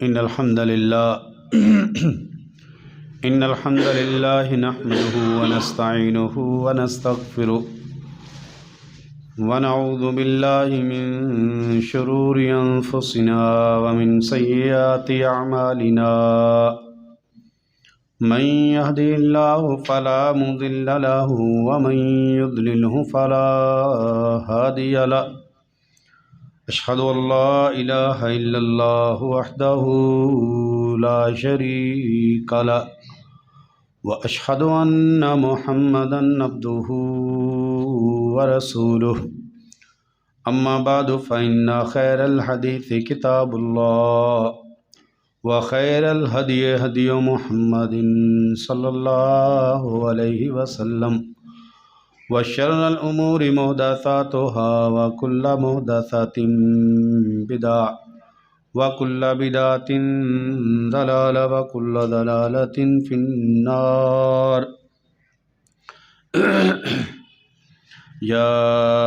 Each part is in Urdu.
إن الحمد لله إن الحمد لله نحمده ونستعينه ونستغفره ونعوذ بالله من شرور أنفسنا ومن سيئات أعمالنا من يهده الله فلا مضل له ومن يضلله فلا هادي له أشهد أن لا إله إلا الله وحده لا شريك له وأشهد أن محمدا عبده ورسوله أما بعد فإن خير الحديث كتاب الله وخير الهدي هدي محمد صلى الله عليه وسلم وشر الأمور محدثاتها وكل محدثة بدعة وكل بدعة ضلالة وكل ضلالة في النار يا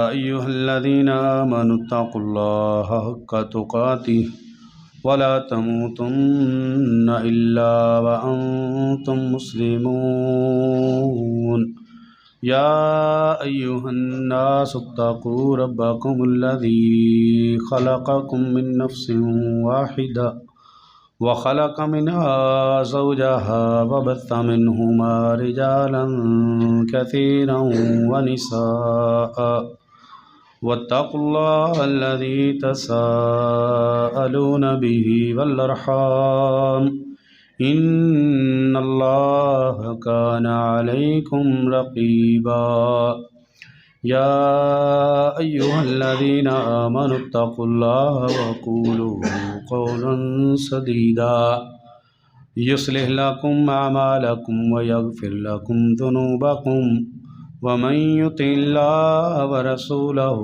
أيها الذين آمنوا اتقوا الله حق تقاته ولا تموتن إلا وأنتم مسلمون يا أيها الناس اتقوا ربكم الذي خلقكم من نفس واحدة وخلق منها زوجها وبث منهما رجالا كثيرا ونساء واتقوا الله الذي تساءلون به والأرحام إن الله كان عليكم رقيبا يا أيها الذين آمنوا اتقوا الله وقولوا قولا سديدا يصلح لكم أعمالكم ويغفر لكم ذنوبكم ومن يطع الله ورسوله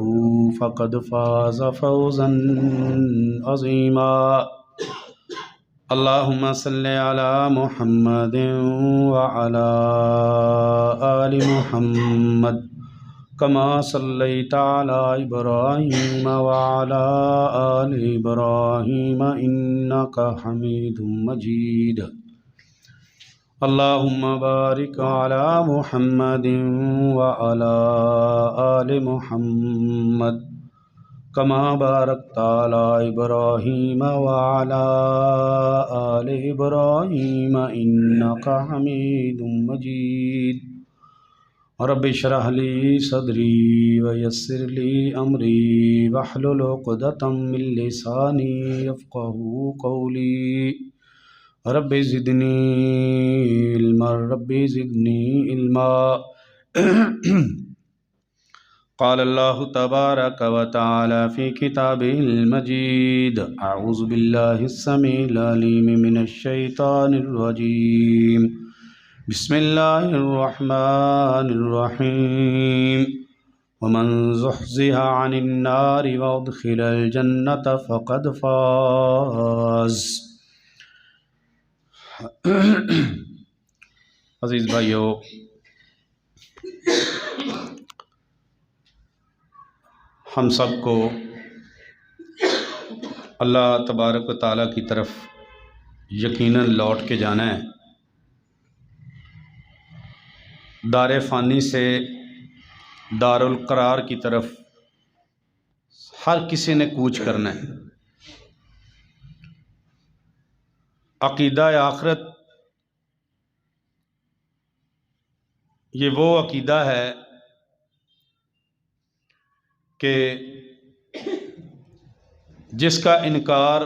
فقد فاز فوزا عظيما اللهم صل على محمد وعلى آل محمد كما صليت على إبراهيم وعلى آل إبراهيم إنك حميد مجيد اللهم بارك على محمد وعلى آل محمد كما باركت على إبراهيم وعلى آل إبراهيم إنك حميد مجيد رب اشرح لي صدري ويسر لي أمري واحلل عقدة من لساني يفقهوا قولي رب زدني علما رب زدني علما قال الله تبارك وتعالى في كتابه المجيد أعوذ بالله السميع العليم من الشيطان الرجيم بسم الله الرحمن الرحيم ومن زحزح عن النار وأدخل الجنة فقد فاز عزیز بھائیو، ہم سب کو اللہ تبارک و تعالیٰ کی طرف یقیناً لوٹ کے جانا ہے۔ دار فانی سے دار القرار کی طرف ہر کسی نے کوچ کرنا ہے۔ عقیدہ آخرت یہ وہ عقیدہ ہے کہ جس کا انکار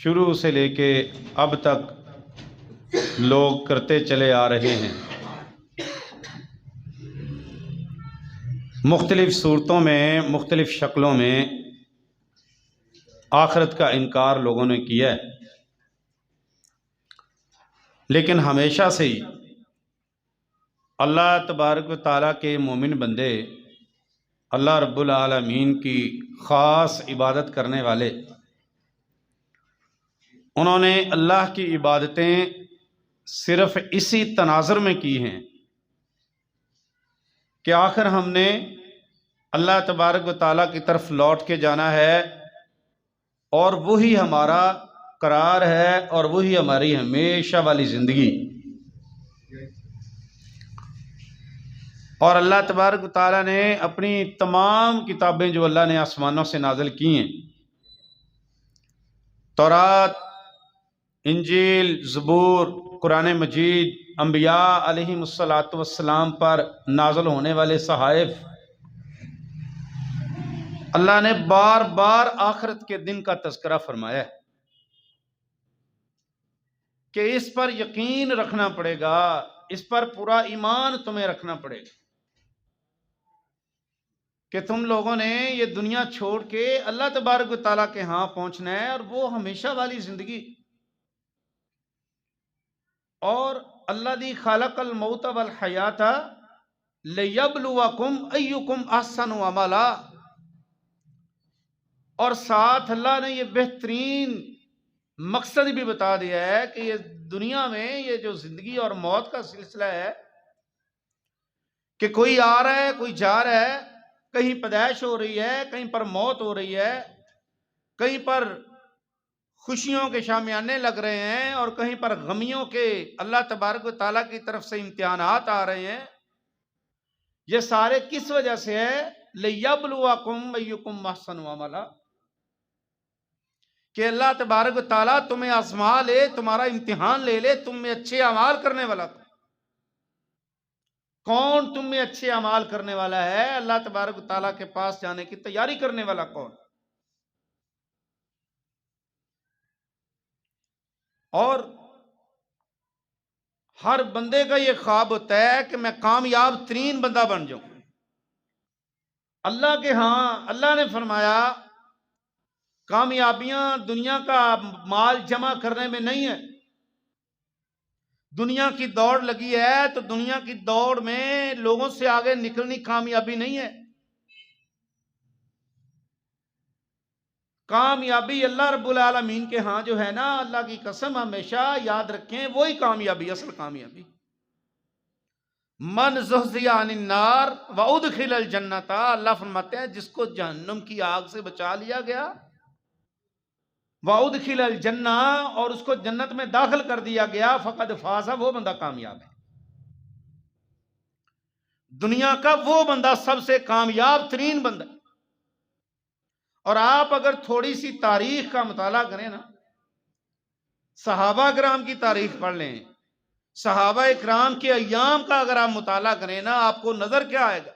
شروع سے لے کے اب تک لوگ کرتے چلے آ رہے ہیں۔ مختلف صورتوں میں، مختلف شکلوں میں آخرت کا انکار لوگوں نے کیا ہے، لیکن ہمیشہ سے ہی اللہ تبارک و تعالیٰ کے مومن بندے، اللہ رب العالمین کی خاص عبادت کرنے والے، انہوں نے اللہ کی عبادتیں صرف اسی تناظر میں کی ہیں کہ آخر ہم نے اللہ تبارک و تعالیٰ کی طرف لوٹ کے جانا ہے اور وہی ہمارا قرار ہے اور وہی ہماری ہمیشہ والی زندگی۔ اور اللہ تبارک و تعالیٰ نے اپنی تمام کتابیں جو اللہ نے آسمانوں سے نازل کی ہیں، تورات، انجیل، زبور، قرآن مجید، انبیاء علیہم الصلاۃ والسلام پر نازل ہونے والے صحائف، اللہ نے بار بار آخرت کے دن کا تذکرہ فرمایا ہے کہ اس پر یقین رکھنا پڑے گا، اس پر پورا ایمان تمہیں رکھنا پڑے گا کہ تم لوگوں نے یہ دنیا چھوڑ کے اللہ تبارک و تعالیٰ کے ہاں پہنچنا ہے، اور وہ ہمیشہ والی زندگی۔ اور اللہ دی خالق الموت والحیات لیبلوکم ایکم احسن عملا، اور ساتھ اللہ نے یہ بہترین مقصد بھی بتا دیا ہے کہ یہ دنیا میں یہ جو زندگی اور موت کا سلسلہ ہے کہ کوئی آ رہا ہے کوئی جا رہا ہے، کہیں پیدائش ہو رہی ہے، کہیں پر موت ہو رہی ہے، کہیں پر خوشیوں کے شامیانے لگ رہے ہیں اور کہیں پر غمیوں کے اللہ تبارک و تعالیٰ کی طرف سے امتحانات آ رہے ہیں۔ یہ سارے کس وجہ سے ہے؟ لیبلوکم ایکم احسن عملا، کہ اللہ تبارک و تعالیٰ تمہیں آزما لے، تمہارا امتحان لے لے، تم میں اچھے اعمال کرنے والا کون، تم میں اچھے اعمال کرنے والا ہے، اللہ تبارک و تعالیٰ کے پاس جانے کی تیاری کرنے والا کون۔ اور ہر بندے کا یہ خواب ہوتا ہے کہ میں کامیاب ترین بندہ بن جاؤں۔ اللہ کے ہاں اللہ نے فرمایا کامیابیاں دنیا کا مال جمع کرنے میں نہیں ہے۔ دنیا کی دوڑ لگی ہے تو دنیا کی دوڑ میں لوگوں سے آگے نکلنی کامیابی نہیں ہے۔ کامیابی اللہ رب العالمین کے ہاں جو ہے نا، اللہ کی قسم ہمیشہ یاد رکھیں، وہی کامیابی، اصل کامیابی۔ من زحزح عن النار وادخل الجنۃ، اللہ فرماتے ہیں جس کو جہنم کی آگ سے بچا لیا گیا، وادخل الجنہ، اور اس کو جنت میں داخل کر دیا گیا، فقد فاز، وہ بندہ کامیاب ہے۔ دنیا کا وہ بندہ سب سے کامیاب ترین بندہ۔ اور آپ اگر تھوڑی سی تاریخ کا مطالعہ کریں نا، صحابہ کرام کی تاریخ پڑھ لیں، صحابہ کرام کے ایام کا اگر آپ مطالعہ کریں نا، آپ کو نظر کیا آئے گا؟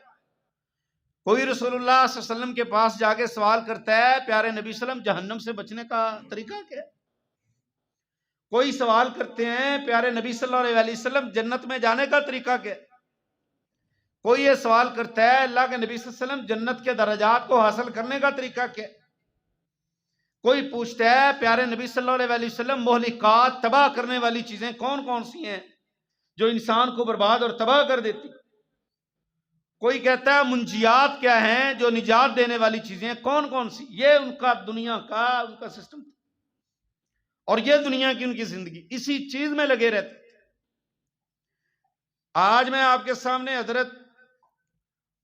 کوئی رسول اللہ صلی اللہ علیہ وسلم کے پاس جا کے سوال کرتا ہے پیارے نبی صلی اللہ علیہ وسلم جہنم سے بچنے کا طریقہ کیا ہے؟ کوئی سوال کرتے ہیں پیارے نبی صلی اللہ علیہ وسلم جنت میں جانے کا طریقہ کیا ہے؟ کوئی یہ سوال کرتا ہے اللہ کے نبی صلی اللہ علیہ وسلم جنت کے درجات کو حاصل کرنے کا طریقہ کیا ہے؟ کوئی پوچھتا ہے پیارے نبی صلی اللہ علیہ وسلم مہلکات، تباہ کرنے والی چیزیں کون کون سی ہیں جو انسان کو برباد اور تباہ کر دیتی؟ کوئی کہتا ہے منجیات کیا ہیں، جو نجات دینے والی چیزیں کون کون سی؟ یہ ان کا دنیا کا ان کا سسٹم تھا، اور یہ دنیا کی ان کی زندگی اسی چیز میں لگے رہتے۔ آج میں آپ کے سامنے حضرت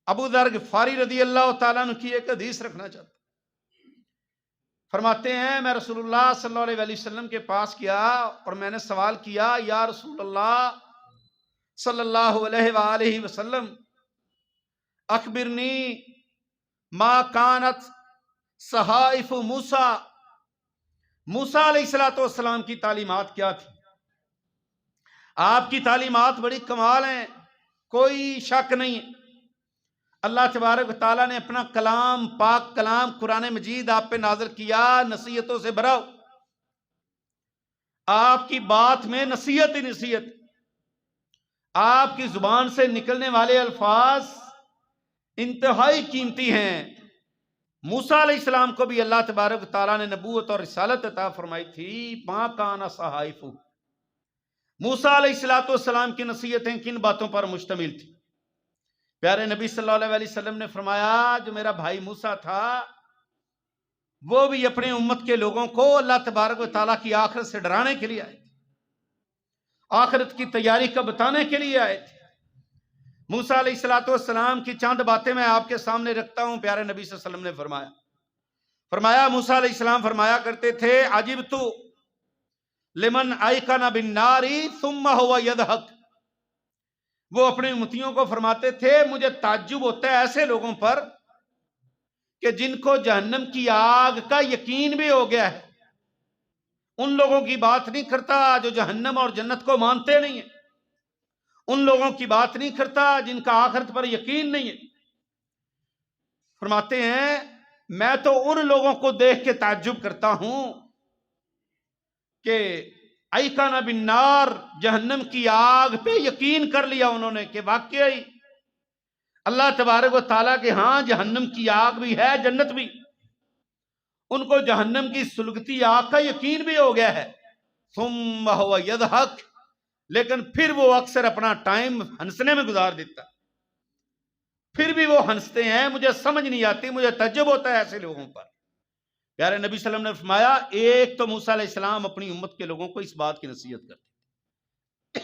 ابو ذر غفاری رضی اللہ تعالیٰ عنہ کی ایک حدیث رکھنا چاہتا ہوں۔ فرماتے ہیں میں رسول اللہ صلی اللہ علیہ وسلم کے پاس گیا اور میں نے سوال کیا، یا رسول اللہ صلی اللہ علیہ وآلہ وسلم اخبرنی ما کانت صحائف موسیٰ، موسیٰ علیہ السلام کی تعلیمات کیا تھی؟ آپ کی تعلیمات بڑی کمال ہیں، کوئی شک نہیں۔ اللہ تبارک و تعالیٰ نے اپنا کلام، پاک کلام قرآن مجید آپ پہ نازل کیا، نصیحتوں سے بھرا ہو، آپ کی بات میں نصیحت ہی نصیحت، آپ کی زبان سے نکلنے والے الفاظ انتہائی قیمتی ہیں۔ موسیٰ علیہ السلام کو بھی اللہ تبارک و تعالیٰ نے نبوت اور رسالت عطا فرمائی تھی۔ ما کان صحائف، موسیٰ علیہ السلام کی نصیحتیں کن باتوں پر مشتمل تھی؟ پیارے نبی صلی اللہ علیہ وسلم نے فرمایا جو میرا بھائی موسیٰ تھا وہ بھی اپنے امت کے لوگوں کو اللہ تبارک و تعالیٰ کی آخرت سے ڈرانے کے لیے آئے تھے، آخرت کی تیاری کا بتانے کے لیے آئے تھے۔ موسیٰ علیہ السلام کی چند باتیں میں آپ کے سامنے رکھتا ہوں۔ پیارے نبی صلی اللہ علیہ وسلم نے فرمایا فرمایا موسیٰ علیہ السلام فرمایا کرتے تھے عجبت لمن ایقن بالنار ثم هو يضحك. وہ اپنی امتیوں کو فرماتے تھے مجھے تعجب ہوتا ہے ایسے لوگوں پر کہ جن کو جہنم کی آگ کا یقین بھی ہو گیا ہے. ان لوگوں کی بات نہیں کرتا جو جہنم اور جنت کو مانتے نہیں ہیں. ان لوگوں کی بات نہیں کرتا جن کا آخرت پر یقین نہیں ہے. فرماتے ہیں میں تو ان لوگوں کو دیکھ کے تعجب کرتا ہوں کہ ایقن بالنار جہنم کی آگ پہ یقین کر لیا انہوں نے کہ واقعی اللہ تبارک و تعالیٰ کے ہاں جہنم کی آگ بھی ہے جنت بھی. ان کو جہنم کی سلگتی آگ کا یقین بھی ہو گیا ہے. ثم هو يضحك. لیکن پھر وہ اکثر اپنا ٹائم ہنسنے میں گزار دیتا. پھر بھی وہ ہنستے ہیں. مجھے سمجھ نہیں آتی, مجھے تعجب ہوتا ہے ایسے لوگوں پر. پیارے نبی صلی اللہ علیہ وسلم نے فرمایا ایک تو موسیٰ علیہ السلام اپنی امت کے لوگوں کو اس بات کی نصیحت کرتے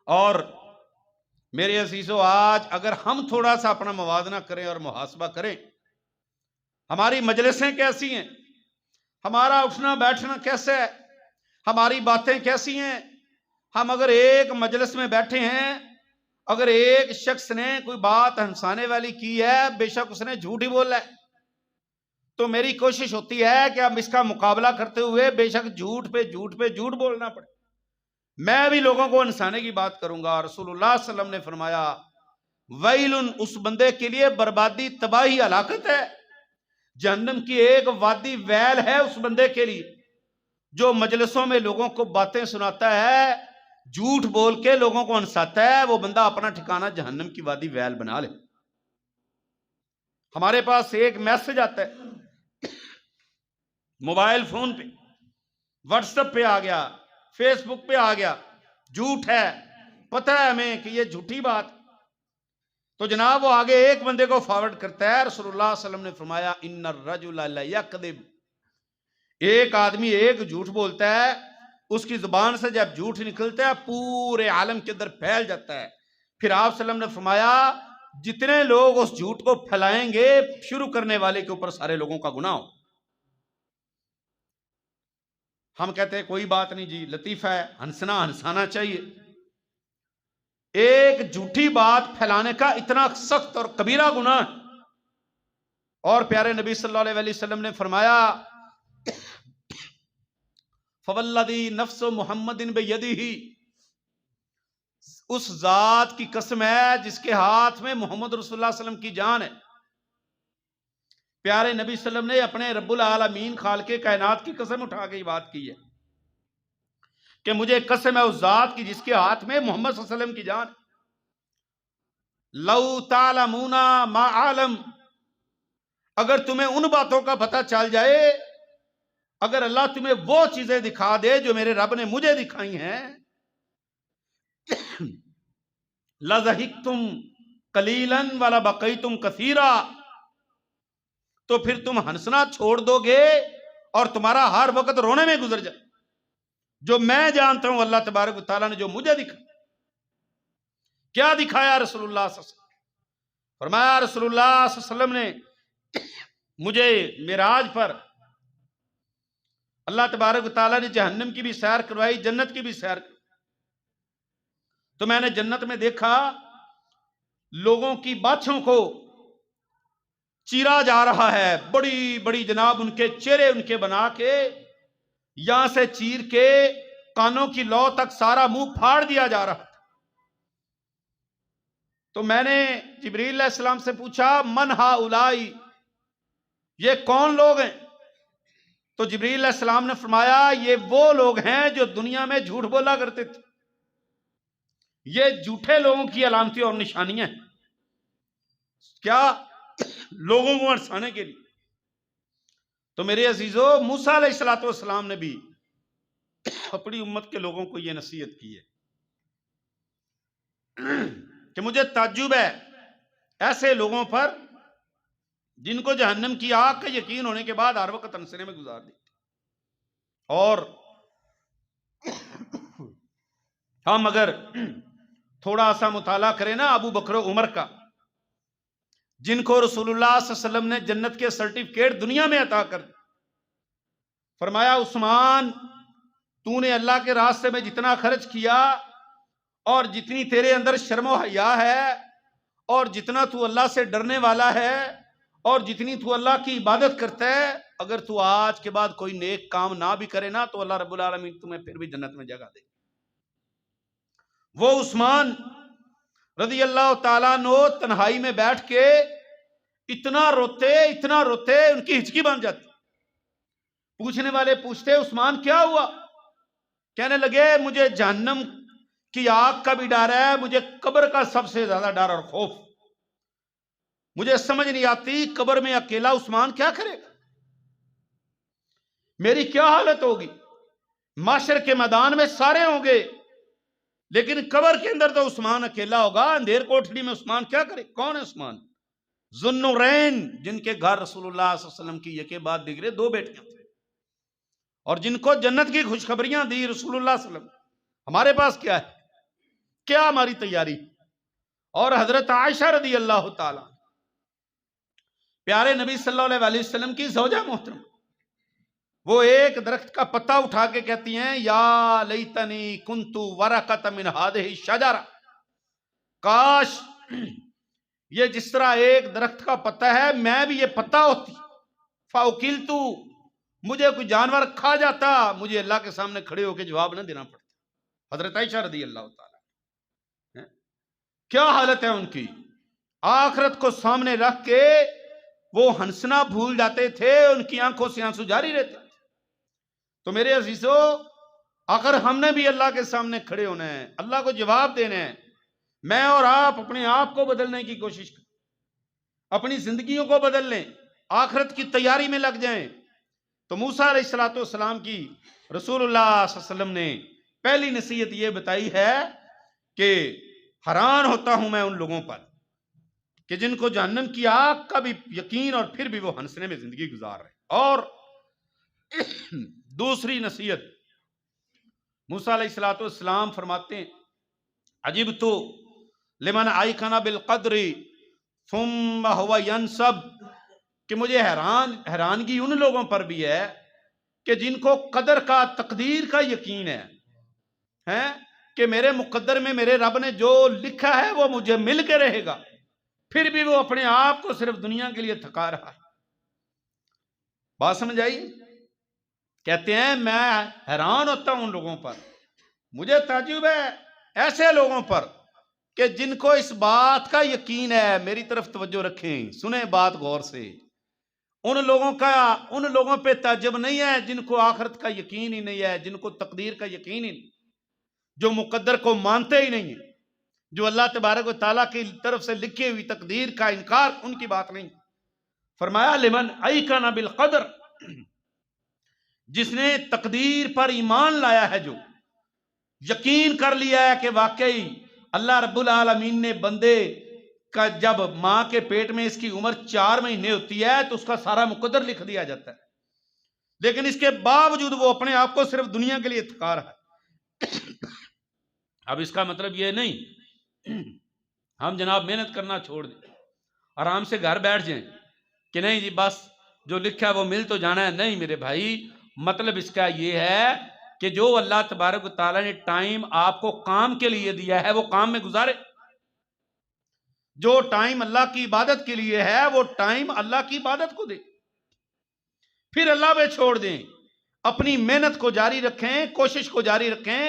اور میرے عزیزو آج اگر ہم تھوڑا سا اپنا موازنہ کریں اور محاسبہ کریں, ہماری مجلسیں کیسی ہیں, ہمارا اٹھنا بیٹھنا کیسا ہے, ہماری باتیں کیسی ہیں. ہم اگر ایک مجلس میں بیٹھے ہیں, اگر ایک شخص نے کوئی بات ہنسانے والی کی ہے, بے شک اس نے جھوٹ ہی بولا ہے, تو میری کوشش ہوتی ہے کہ اب اس کا مقابلہ کرتے ہوئے بے شک جھوٹ پہ جھوٹ بولنا پڑے, میں بھی لوگوں کو ہنسانے کی بات کروں گا. رسول اللہ صلی اللہ علیہ وسلم نے فرمایا ویل, اس بندے کے لیے بربادی تباہی ہلاکت ہے, جہنم کی ایک وادی ویل ہے اس بندے کے لیے جو مجلسوں میں لوگوں کو باتیں سناتا ہے, جھوٹ بول کے لوگوں کو ہنساتا ہے. وہ بندہ اپنا ٹھکانہ جہنم کی وادی ویل بنا لے. ہمارے پاس ایک میسج آتا ہے موبائل فون پہ, واٹس ایپ پہ آ گیا, فیس بک پہ آ گیا, جھوٹ ہے, پتہ ہے ہمیں کہ یہ جھوٹی بات, تو جناب وہ آگے ایک بندے کو فارورڈ کرتا ہے. رسول اللہ صلی اللہ علیہ وسلم نے فرمایا ان الرجل لیکذب, ایک آدمی ایک جھوٹ بولتا ہے, اس کی زبان سے جب جھوٹ نکلتا ہے پورے عالم کے اندر پھیل جاتا ہے. پھر آپ صلی اللہ علیہ وسلم نے فرمایا جتنے لوگ اس جھوٹ کو پھیلائیں گے شروع کرنے والے کے اوپر سارے لوگوں کا گناہ ہو. ہم کہتے ہیں کوئی بات نہیں جی, لطیفہ ہے, ہنسانا چاہیے. ایک جھوٹی بات پھیلانے کا اتنا سخت اور کبیرہ گناہ. اور پیارے نبی صلی اللہ علیہ وسلم نے فرمایا فوالذی نفس محمد بیدہ, اس ذات کی قسم ہے جس کے ہاتھ میں محمد رسول اللہ صلی اللہ علیہ وسلم کی جان ہے. پیارے نبی صلی اللہ علیہ وسلم نے اپنے رب العالمین خالق کائنات کی قسم اٹھا کے یہ بات کی ہے کہ مجھے قسم ہے اس ذات کی جس کے ہاتھ میں محمد صلی اللہ علیہ وسلم کی جان. لو تعلمون ما عالم, اگر تمہیں ان باتوں کا پتہ چل جائے, اگر اللہ تمہیں وہ چیزیں دکھا دے جو میرے رب نے مجھے دکھائی ہیں, لَضَحِكْتُمْ قَلِيلًا وَلَبَقَيْتُمْ كَثِيرًا, تو پھر تم ہنسنا چھوڑ دو گے اور تمہارا ہر وقت رونے میں گزر جائے. جو میں جانتا ہوں اللہ تبارک و تعالیٰ نے جو مجھے دکھا, کیا دکھایا رسول اللہ صلی اللہ علیہ وسلم. فرمایا رسول اللہ صلی اللہ علیہ وسلم نے مجھے معراج پر اللہ تبارک و تعالیٰ نے جہنم کی بھی سیر کروائی, جنت کی بھی سیر کروائی. تو میں نے جنت میں دیکھا لوگوں کی باچھوں کو چیرا جا رہا ہے, بڑی بڑی جناب ان کے چہرے ان کے بنا کے یہاں سے چیر کے کانوں کی لو تک سارا منہ پھاڑ دیا جا رہا تھا. تو میں نے جبریل علیہ السلام سے پوچھا من ہؤلائی, یہ کون لوگ ہیں؟ تو جبریل علیہ السلام نے فرمایا یہ وہ لوگ ہیں جو دنیا میں جھوٹ بولا کرتے تھے. یہ جھوٹے لوگوں کی علامتیں اور نشانیاں ہیں. کیا؟ لوگوں کو ہنسانے کے لیے. تو میرے عزیزو موسیٰ علیہ السلام نے بھی اپنی امت کے لوگوں کو یہ نصیحت کی ہے کہ مجھے تعجب ہے ایسے لوگوں پر جن کو جہنم کی آگ کا یقین ہونے کے بعد ہر وقت ہنسنے میں گزار دیتے. اور ہم اگر تھوڑا سا مطالعہ کریں نا ابو بکر و عمر کا, جن کو رسول اللہ صلی اللہ علیہ وسلم نے جنت کے سرٹیفکیٹ دنیا میں عطا کر دی. فرمایا عثمان تو نے اللہ کے راستے میں جتنا خرچ کیا اور جتنی تیرے اندر شرم و حیا ہے اور جتنا تو اللہ سے ڈرنے والا ہے اور جتنی تو اللہ کی عبادت کرتا ہے، اگر تو آج کے بعد کوئی نیک کام نہ بھی کرے نا تو اللہ رب العالمین تمہیں پھر بھی جنت میں جگہ دے. وہ عثمان رضی اللہ تعالیٰ عنہ تنہائی میں بیٹھ کے اتنا روتے ان کی ہچکی بن جاتی. پوچھنے والے پوچھتے عثمان کیا ہوا؟ کہنے لگے مجھے جہنم کی آگ کا بھی ڈر ہے، مجھے قبر کا سب سے زیادہ ڈر اور خوف. مجھے سمجھ نہیں آتی قبر میں اکیلا عثمان کیا کرے گا، میری کیا حالت ہوگی. معاشر کے میدان میں سارے ہوں گے لیکن قبر کے اندر تو عثمان اکیلا ہوگا. اندھیر کوٹھڑی میں عثمان کیا کرے؟ کون ہے عثمان؟ ذوالنورین، جن کے گھر رسول اللہ صلی اللہ علیہ وسلم کی یکے بعد دیگرے 2 بیٹیاں تھے اور جن کو جنت کی خوشخبریاں دی رسول اللہ صلی اللہ علیہ وسلم. ہمارے پاس کیا ہے؟ کیا ہماری تیاری؟ اور حضرت عائشہ رضی اللہ تعالی پیارے نبی صلی اللہ علیہ وسلم کی زوجہ محترم، وہ ایک درخت کا پتا اٹھا کے کہتی ہیں یا لیتنی کنت ورقۃ من هذه الشجرہ، کاش یہ جس طرح ایک درخت کا پتا ہے میں بھی یہ پتا ہوتی. فاکلت، مجھے کوئی جانور کھا جاتا، مجھے اللہ کے سامنے کھڑے ہو کے جواب نہ دینا پڑتا. حضرت عائشہ رضی اللہ تعالی کیا حالت ہے ان کی، آخرت کو سامنے رکھ کے وہ ہنسنا بھول جاتے تھے، ان کی آنکھوں سے آنسو جاری رہتے تھے. تو میرے عزیزو، اگر ہم نے بھی اللہ کے سامنے کھڑے ہونا ہے، اللہ کو جواب دینا ہے، میں اور آپ اپنے آپ کو بدلنے کی کوشش کریں، اپنی زندگیوں کو بدل لیں، آخرت کی تیاری میں لگ جائیں. تو موسیٰ علیہ السلام کی رسول اللہ صلی اللہ علیہ وسلم نے پہلی نصیحت یہ بتائی ہے کہ حیران ہوتا ہوں میں ان لوگوں پر کہ جن کو جہنم کی آگ کا بھی یقین اور پھر بھی وہ ہنسنے میں زندگی گزار رہے. اور دوسری نصیحت، موسیٰ علیہ السلام فرماتے ہیں عجبت لمن ایقن بالقدر ثم هو ينسب، کہ مجھے حیرانگی ان لوگوں پر بھی ہے کہ جن کو قدر کا، تقدیر کا یقین ہے کہ میرے مقدر میں میرے رب نے جو لکھا ہے وہ مجھے مل کے رہے گا، پھر بھی وہ اپنے آپ کو صرف دنیا کے لیے تھکا رہا ہے. بات سمجھ آئی؟ کہتے ہیں میں حیران ہوتا ہوں ان لوگوں پر، مجھے تعجب ہے ایسے لوگوں پر کہ جن کو اس بات کا یقین ہے. میری طرف توجہ رکھیں، سنیں بات غور سے. ان لوگوں پہ تعجب نہیں ہے جن کو آخرت کا یقین ہی نہیں ہے، جن کو تقدیر کا یقین ہی نہیں، جو مقدر کو مانتے ہی نہیں ہیں، جو اللہ تبارک و تعالیٰ کی طرف سے لکھی ہوئی تقدیر کا انکار، ان کی بات نہیں. فرمایا لمن ایقن بالقدر، جس نے تقدیر پر ایمان لایا ہے، جو یقین کر لیا ہے کہ واقعی اللہ رب العالمین نے بندے کا جب ماں کے پیٹ میں اس کی عمر 4 مہینے ہوتی ہے تو اس کا سارا مقدر لکھ دیا جاتا ہے، لیکن اس کے باوجود وہ اپنے آپ کو صرف دنیا کے لیے تھکا رہا ہے. اب اس کا مطلب یہ نہیں ہم جناب محنت کرنا چھوڑ دیں، آرام سے گھر بیٹھ جائیں کہ نہیں جی بس جو لکھا ہے وہ مل تو جانا ہے. نہیں میرے بھائی، مطلب اس کا یہ ہے کہ جو اللہ تبارک و تعالیٰ نے ٹائم آپ کو کام کے لیے دیا ہے وہ کام میں گزارے. جو ٹائم اللہ کی عبادت کے لیے ہے وہ ٹائم اللہ کی عبادت کو دے، پھر اللہ پہ چھوڑ دیں، اپنی محنت کو جاری رکھیں، کوشش کو جاری رکھیں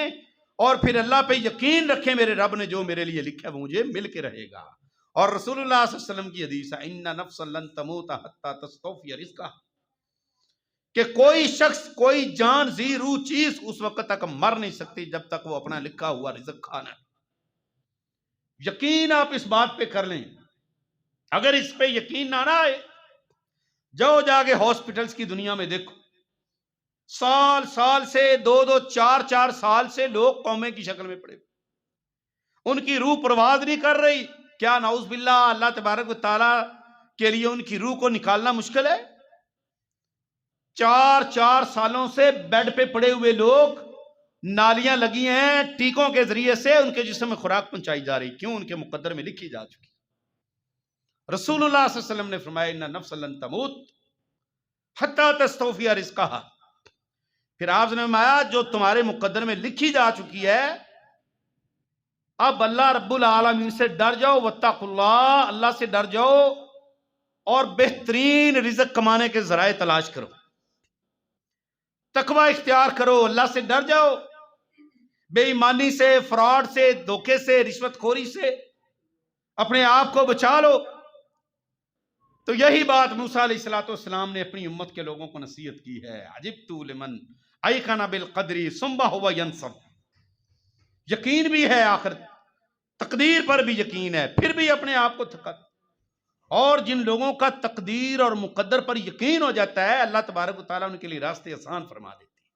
اور پھر اللہ پہ یقین رکھیں میرے رب نے جو میرے لیے لکھا ہے وہ مجھے مل کے رہے گا. اور رسول اللہ صلی اللہ علیہ وسلم کی حدیث ہے ان نفسا لن تموت حتی تستوفی رزقہا، کہ کوئی شخص، کوئی جان ذی روح چیز اس وقت تک مر نہیں سکتی جب تک وہ اپنا لکھا ہوا رزق کھانا ہے. یقین آپ اس بات پہ کر لیں. اگر اس پہ یقین نہ آئے، جاؤ جا کے ہاسپٹلز کی دنیا میں دیکھو، سال سے 2 4 سال سے لوگ قومے کی شکل میں پڑے، ان کی روح پرواز نہیں کر رہی. کیا نعوذ باللہ اللہ تبارک و تعالیٰ کے لیے ان کی روح کو نکالنا مشکل ہے؟ 4 سالوں سے بیڈ پہ پڑے ہوئے لوگ، نالیاں لگی ہیں، ٹیکوں کے ذریعے سے ان کے جسم میں خوراک پہنچائی جا رہی. کیوں؟ ان کے مقدر میں لکھی جا چکی. رسول اللہ صلی اللہ علیہ وسلم نے فرمایا ان نفس لن تموت حتی تستوفی رزقہا، پھر آپ نے فرمایا جو تمہارے مقدر میں لکھی جا چکی ہے، اب اللہ رب العالمین سے ڈر جاؤ، واتقوا اللہ، اللہ سے ڈر جاؤ اور بہترین رزق کمانے کے ذرائع تلاش کرو، تقوی اختیار کرو، اللہ سے ڈر جاؤ، بے ایمانی سے، فراڈ سے، دھوکے سے، رشوت خوری سے اپنے آپ کو بچا لو۔ تو یہی بات موسیٰ علیہ السلام نے اپنی امت کے لوگوں کو نصیحت کی ہے۔ عجبت لمن ایقن بالقدر ثم هو ینصب، یقین بھی ہے، آخر تقدیر پر بھی یقین ہے، پھر بھی اپنے آپ کو تھکا۔ اور جن لوگوں کا تقدیر اور مقدر پر یقین ہو جاتا ہے، اللہ تبارک و تعالیٰ ان کے لیے راستے آسان فرما دیتے ہیں۔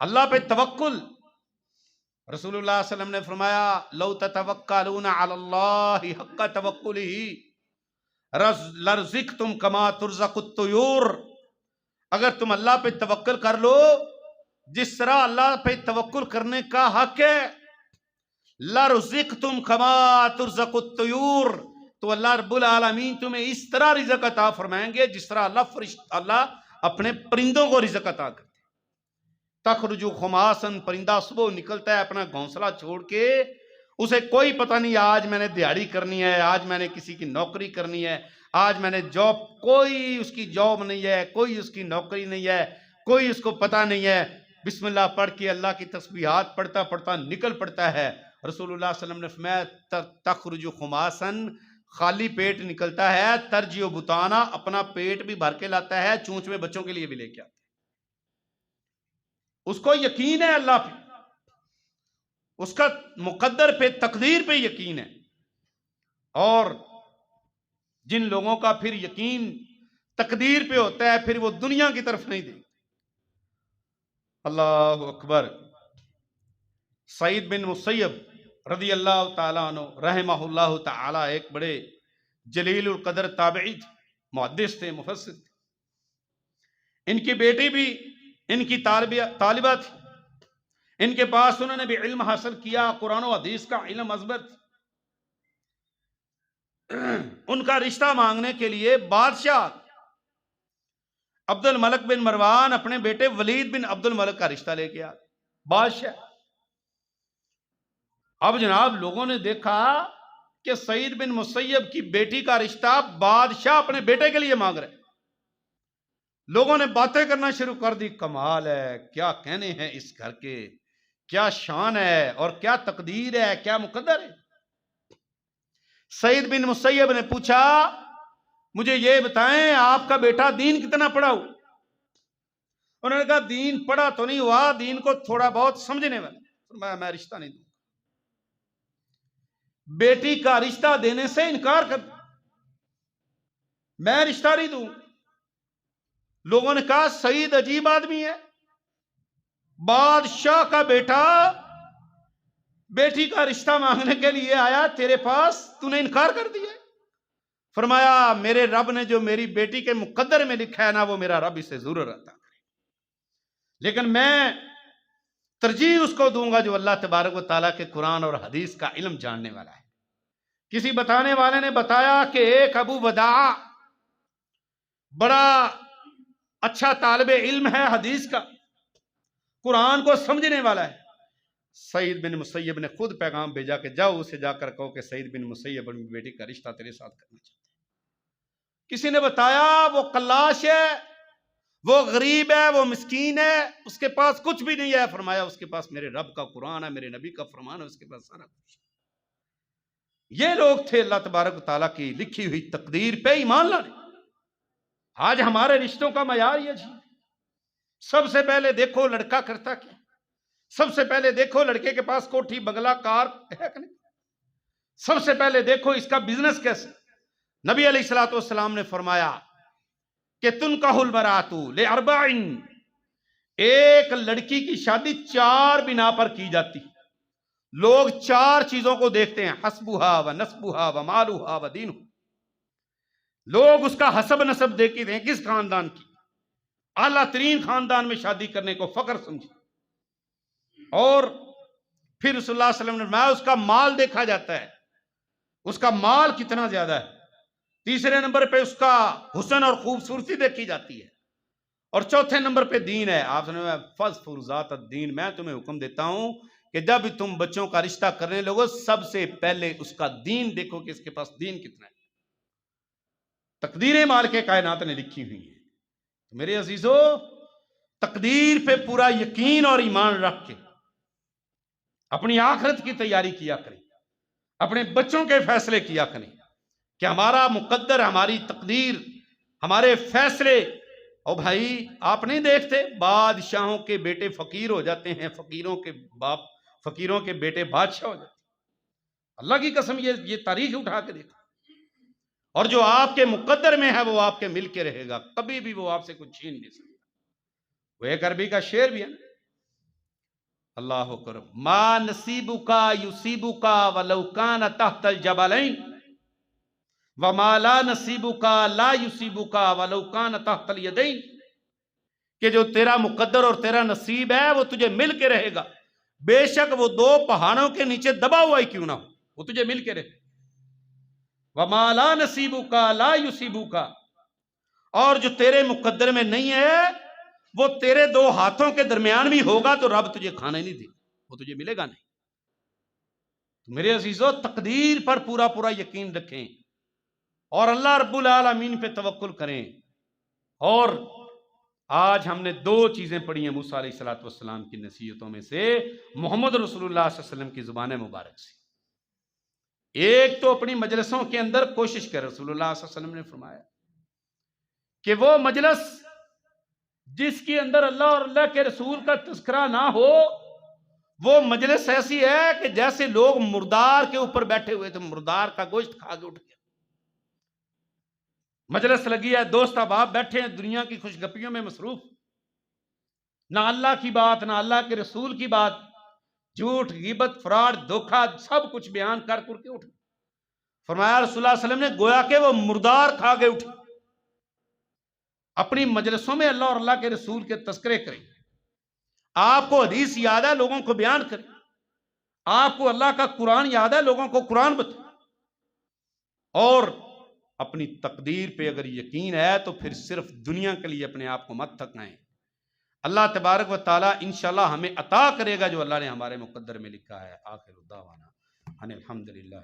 اللہ پہ توکل، رسول اللہ صلی اللہ علیہ وسلم نے فرمایا لو تتوکلون علی اللہ حق توکلہ لرزقتم کما ترزق الطیور، اگر تم اللہ پہ توکل کر لو جس طرح اللہ پہ توکل کرنے کا حق ہے، لرزقتم کما ترزق الطیور، تو اللہ رب العالمین تمہیں اس طرح رزق عطا فرمائیں گے جس طرح اللہ اپنے پرندوں کو رزق عطا کرتے ہیں۔ تخرج خماسن، پرندہ صبح نکلتا ہے اپنا گھونسلہ چھوڑ کے، اسے کوئی پتہ نہیں آج میں نے دیہڑی کرنی ہے، آج میں نے کسی کی نوکری کرنی ہے، آج میں نے جاب، کوئی اس کی جاب نہیں ہے، کوئی اس کی نوکری نہیں ہے، کوئی اس کو پتہ نہیں ہے، بسم اللہ پڑھ کے اللہ کی تسبیحات پڑھتا پڑھتا نکل پڑتا ہے۔ رسول اللہ صلی اللہ علیہ وسلم نے فرمایا تخرج خماسن، خالی پیٹ نکلتا ہے، ترجیع بطانا، اپنا پیٹ بھی بھر کے لاتا ہے، چونچ میں بچوں کے لیے بھی لے کے آتا ہے۔ اس کو یقین ہے اللہ پہ، اس کا مقدر پہ، تقدیر پہ یقین ہے۔ اور جن لوگوں کا پھر یقین تقدیر پہ ہوتا ہے، پھر وہ دنیا کی طرف نہیں دیکھتے۔ اللہ اکبر۔ سعید بن مسیب رضی اللہ تعالیٰ عنہ رحمہ اللہ تعالی ایک بڑے جلیل القدر تابعی تھے، محدث تھے، مفسر تھے۔ ان کی بیٹی بھی ان کی طالبہ تھی، ان کے پاس انہوں نے بھی علم حاصل کیا، قرآن و حدیث کا علم ازبر تھا۔ ان کا رشتہ مانگنے کے لیے بادشاہ عبد الملک بن مروان اپنے بیٹے ولید بن عبد الملک کا رشتہ لے کے آئے۔ بادشاہ، اب جناب لوگوں نے دیکھا کہ سعید بن مسیب کی بیٹی کا رشتہ بادشاہ اپنے بیٹے کے لیے مانگ رہے، لوگوں نے باتیں کرنا شروع کر دی، کمال ہے، کیا کہنے ہیں اس گھر کے، کیا شان ہے اور کیا تقدیر ہے، کیا مقدر ہے۔ سعید بن مسیب نے پوچھا مجھے یہ بتائیں آپ کا بیٹا دین کتنا پڑھا ہو؟ انہوں نے کہا دین پڑھا تو نہیں ہوا، دین کو تھوڑا بہت سمجھنے والا، میں رشتہ نہیں دوں۔ بیٹی کا رشتہ دینے سے انکار کر، میں رشتہ نہیں دوں۔ لوگوں نے کہا سعید عجیب آدمی ہے، بادشاہ کا بیٹا بیٹی کا رشتہ مانگنے کے لیے آیا تیرے پاس، تو نے انکار کر دیا۔ فرمایا میرے رب نے جو میری بیٹی کے مقدر میں لکھا ہے نا، وہ میرا رب اسے ضرور عطا کرے، لیکن میں ترجیح اس کو دوں گا جو اللہ تبارک و تعالیٰ کے قرآن اور حدیث کا علم جاننے والا ہے۔ کسی بتانے والے نے بتایا کہ ایک ابو وداع بڑا اچھا طالب علم ہے حدیث کا، قرآن کو سمجھنے والا ہے۔ سعید بن مسیب نے خود پیغام بھیجا کہ جاؤ اسے جا کر کہو کہ سعید بن مسیب اپنی بیٹی کا رشتہ تیرے ساتھ کرنا چاہتا ہے۔ کسی نے بتایا وہ قلاش ہے، وہ غریب ہے، وہ مسکین ہے، اس کے پاس کچھ بھی نہیں ہے۔ فرمایا اس کے پاس میرے رب کا قرآن ہے، میرے نبی کا فرمان ہے، اس کے پاس سارا کچھ ہے۔ یہ لوگ تھے اللہ تبارک و تعالیٰ کی لکھی ہوئی تقدیر پہ ایمان لانے۔ آج ہمارے رشتوں کا معیار یہ جی، سب سے پہلے دیکھو لڑکا کرتا کیا، سب سے پہلے دیکھو لڑکے کے پاس کوٹھی بنگلہ کار ہے کہ نہیں، سب سے پہلے دیکھو اس کا بزنس کیسے۔ نبی علیہ الصلوۃ والسلام نے فرمایا کہ تنکح المرأۃ لاربع، ایک لڑکی کی شادی 4 بنا پر کی جاتی۔ لوگ 4 چیزوں کو دیکھتے ہیں، حسبھا ونسبھا ومالھا ودینھا۔ لوگ اس کا حسب نسب دیکھتے ہیں، کس خاندان کی، اعلیٰ ترین خاندان میں شادی کرنے کو فخر سمجھے۔ اور پھر رسول اللہ صلی اللہ علیہ وسلم نے فرمایا اس کا مال دیکھا جاتا ہے، اس کا مال کتنا زیادہ ہے۔ تیسرے نمبر پہ اس کا حسن اور خوبصورتی دیکھی جاتی ہے، اور چوتھے نمبر پہ دین ہے۔ آپ سنیں فَاظْفَرْ ذَاتَ الدین، میں تمہیں حکم دیتا ہوں کہ جب بھی تم بچوں کا رشتہ کرنے لوگو سب سے پہلے اس کا دین دیکھو کہ اس کے پاس دین کتنا ہے۔ تقدیریں مالک کائنات نے لکھی ہوئی ہیں۔ میرے عزیزو، تقدیر پہ پورا یقین اور ایمان رکھ کے اپنی آخرت کی تیاری کیا کریں، اپنے بچوں کے فیصلے کیا کریں کہ ہمارا مقدر، ہماری تقدیر، ہمارے فیصلے۔ اور بھائی آپ نہیں دیکھتے بادشاہوں کے بیٹے فقیر ہو جاتے ہیں، فقیروں کے بیٹے بادشاہ ہو جاتے ہیں۔ اللہ کی قسم یہ تاریخ اٹھا کے دیکھو، اور جو آپ کے مقدر میں ہے وہ آپ کے مل کے رہے گا، کبھی بھی وہ آپ سے کچھ چھین نہیں سکتا۔ وہ ایک عربی کا شعر بھی ہے نا، اللہ اکبر، ما نصیبکا یصیبکا ولو کان تحت الجبلین وما لا نصیبکا لا یصیبکا ولو کان تحت الیدین، کہ جو تیرا مقدر اور تیرا نصیب ہے وہ تجھے مل کے رہے گا، بے شک وہ دو پہاڑوں کے نیچے دبا ہوا ہی کیوں نہ ہو، وہ تجھے مل کے رہے۔ وما لا نصیبکا لا یصیبکا، اور جو تیرے مقدر میں نہیں ہے وہ تیرے دو ہاتھوں کے درمیان بھی ہوگا تو رب تجھے کھانے نہیں دے گا، وہ تجھے ملے گا نہیں۔ تو میرے عزیزو، تقدیر پر پورا پورا یقین رکھیں اور اللہ رب العالمین پہ توکل کریں۔ اور آج ہم نے دو چیزیں پڑھی ہیں موسیٰ علیہ السلام کی نصیحتوں میں سے، محمد رسول اللہ صلی اللہ علیہ وسلم کی زبان مبارک سے۔ ایک تو اپنی مجلسوں کے اندر کوشش کر، رسول اللہ صلی اللہ علیہ وسلم نے فرمایا کہ وہ مجلس جس کے اندر اللہ اور اللہ کے رسول کا تذکرہ نہ ہو، وہ مجلس ایسی ہے کہ جیسے لوگ مردار کے اوپر بیٹھے ہوئے تھے، مردار کا گوشت کھا کے اٹھ گیا۔ مجلس لگی ہے، دوست احباب بیٹھے ہیں، دنیا کی خوش گپیوں میں مصروف، نہ اللہ کی بات، نہ اللہ کے رسول کی بات، جھوٹ، غیبت، فراڈ، دھوکہ، سب کچھ بیان کر کے اٹھ گئے۔ فرمایا رسول اللہ صلی اللہ علیہ وسلم نے گویا کہ وہ مردار کھا کے اٹھے۔ اپنی مجلسوں میں اللہ اور اللہ کے رسول کے تذکرے کریں، آپ کو حدیث یاد ہے لوگوں کو بیان کریں، آپ کو اللہ کا قرآن یاد ہے لوگوں کو قرآن بتائیں، اور اپنی تقدیر پہ اگر یقین ہے تو پھر صرف دنیا کے لیے اپنے آپ کو مت تھکائیں۔ اللہ تبارک و تعالی انشاءاللہ ہمیں عطا کرے گا جو اللہ نے ہمارے مقدر میں لکھا ہے۔ آخر دعوانا ان الحمدللہ۔